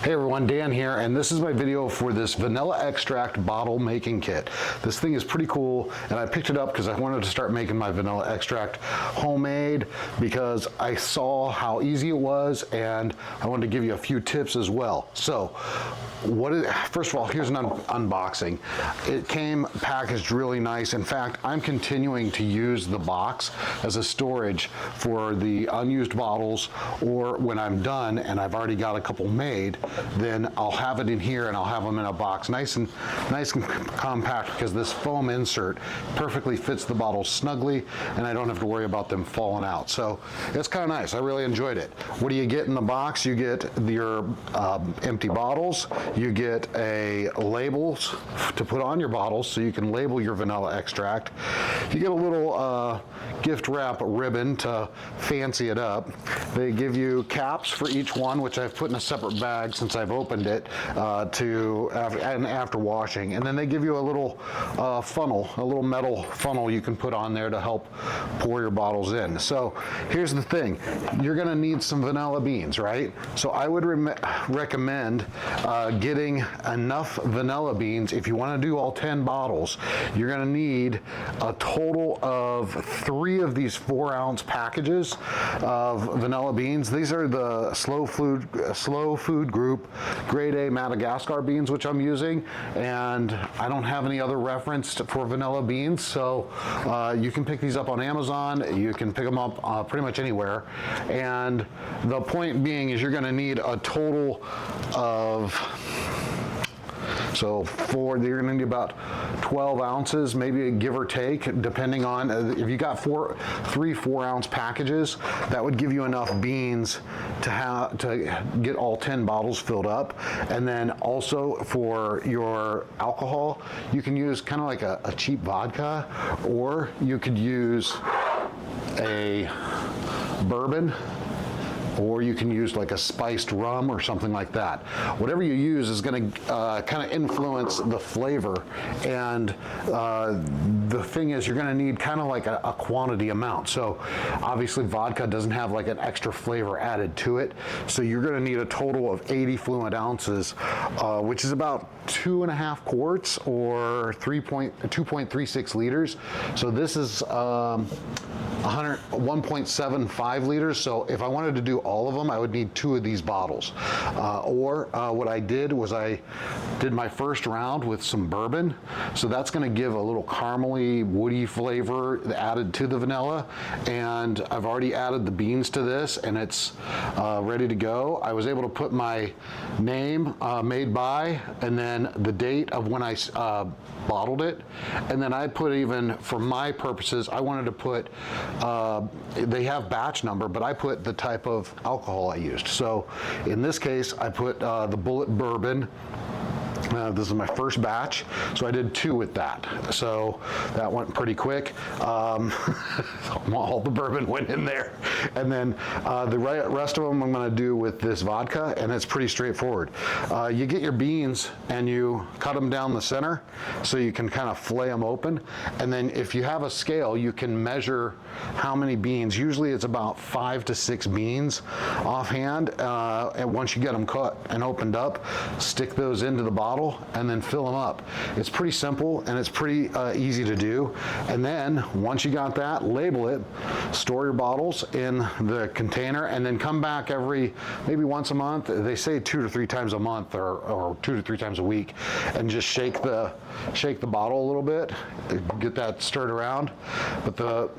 Hey everyone, Dan here, and this is my video for this vanilla extract bottle making kit. This thing is pretty cool, and I picked it up because I wanted to start making my vanilla extract homemade because I saw how easy it was, and I wanted to give you a few tips as well. So, first of all, here's an unboxing. It came packaged really nice. In fact, I'm continuing to use the box as a storage for the unused bottles, or when I'm done and I've already got a couple made, then I'll have it in here and I'll have them in a box, nice and compact, because this foam insert perfectly fits the bottles snugly, and I don't have to worry about them falling out. So it's kind of nice. I really enjoyed it. What do you get in the box? You get your empty bottles. You get labels to put on your bottles so you can label your vanilla extract. You get a little gift wrap ribbon to fancy it up. They give you caps for each one, which I've put in a separate bag since I've opened it after washing. And then they give you a little funnel, a little metal funnel you can put on there to help pour your bottles in. So here's the thing. You're gonna need some vanilla beans, right? So I would recommend getting enough vanilla beans. If you wanna do all 10 bottles, you're gonna need a total of 3 of these 4-ounce packages of vanilla beans. These are the slow food group grade A Madagascar beans, which I'm using, and I don't have any other reference for vanilla beans, so you can pick these up on Amazon. You can pick them up pretty much anywhere, and the point being is you're going to need a total of, so you're going to need about 12 ounces, maybe give or take, depending on, if you got 3 4-ounce packages, that would give you enough beans to get all 10 bottles filled up. And then also for your alcohol, you can use kind of like a cheap vodka, or you could use a bourbon, or you can use like a spiced rum or something like that. Whatever you use is going to kind of influence the flavor, and the thing is, you're going to need kind of like a quantity amount. So obviously vodka doesn't have like an extra flavor added to it, so you're going to need a total of 80 fluid ounces, which is about 2.5 quarts or 2.36 liters. So this is 1.75 liters. So if I wanted to do all of them, I would need 2 of these bottles. What I did was I did my first round with some bourbon. So that's going to give a little caramely, woody flavor added to the vanilla. And I've already added the beans to this, and it's ready to go. I was able to put my name, made by, and then the date of when I bottled it. And then I put, even for my purposes, I wanted to put, they have batch number, but I put the type of alcohol I used. So in this case, I put the Bullet Bourbon. This is my first batch, so I did 2 with that. So that went pretty quick. All the bourbon went in there. And then the rest of them I'm gonna do with this vodka, and it's pretty straightforward. You get your beans and you cut them down the center so you can kind of flay them open. And then if you have a scale, you can measure how many beans. Usually it's about 5 to 6 beans offhand. And once you get them cut and opened up, stick those into the bottle and then fill them up. It's pretty simple, and it's pretty easy to do. And then once you got that, label it, store your bottles in the container, and then come back maybe once a month. They say 2 to 3 times a month, or 2 to 3 times a week, and just shake the bottle a little bit, get that stirred around. But the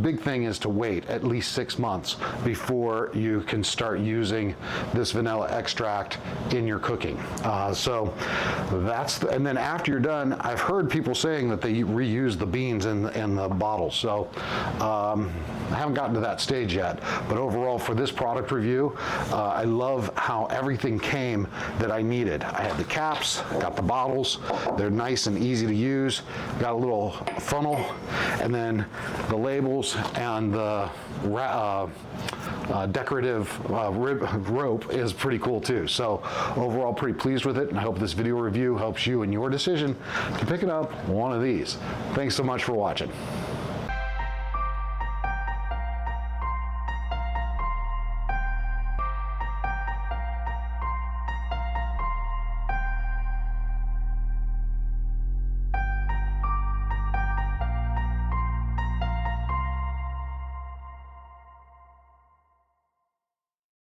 big thing is to wait at least 6 months before you can start using this vanilla extract in your cooking. And then after you're done, I've heard people saying that they reuse the beans in the bottles. So I haven't gotten to that stage yet, but overall for this product review, I love how everything came that I needed. I had the caps, got the bottles, they're nice and easy to use, got a little funnel, and then the labels and the decorative rope is pretty cool too. So overall, pretty pleased with it, and I hope this video review helps you in your decision to pick it up one of these. Thanks so much for watching.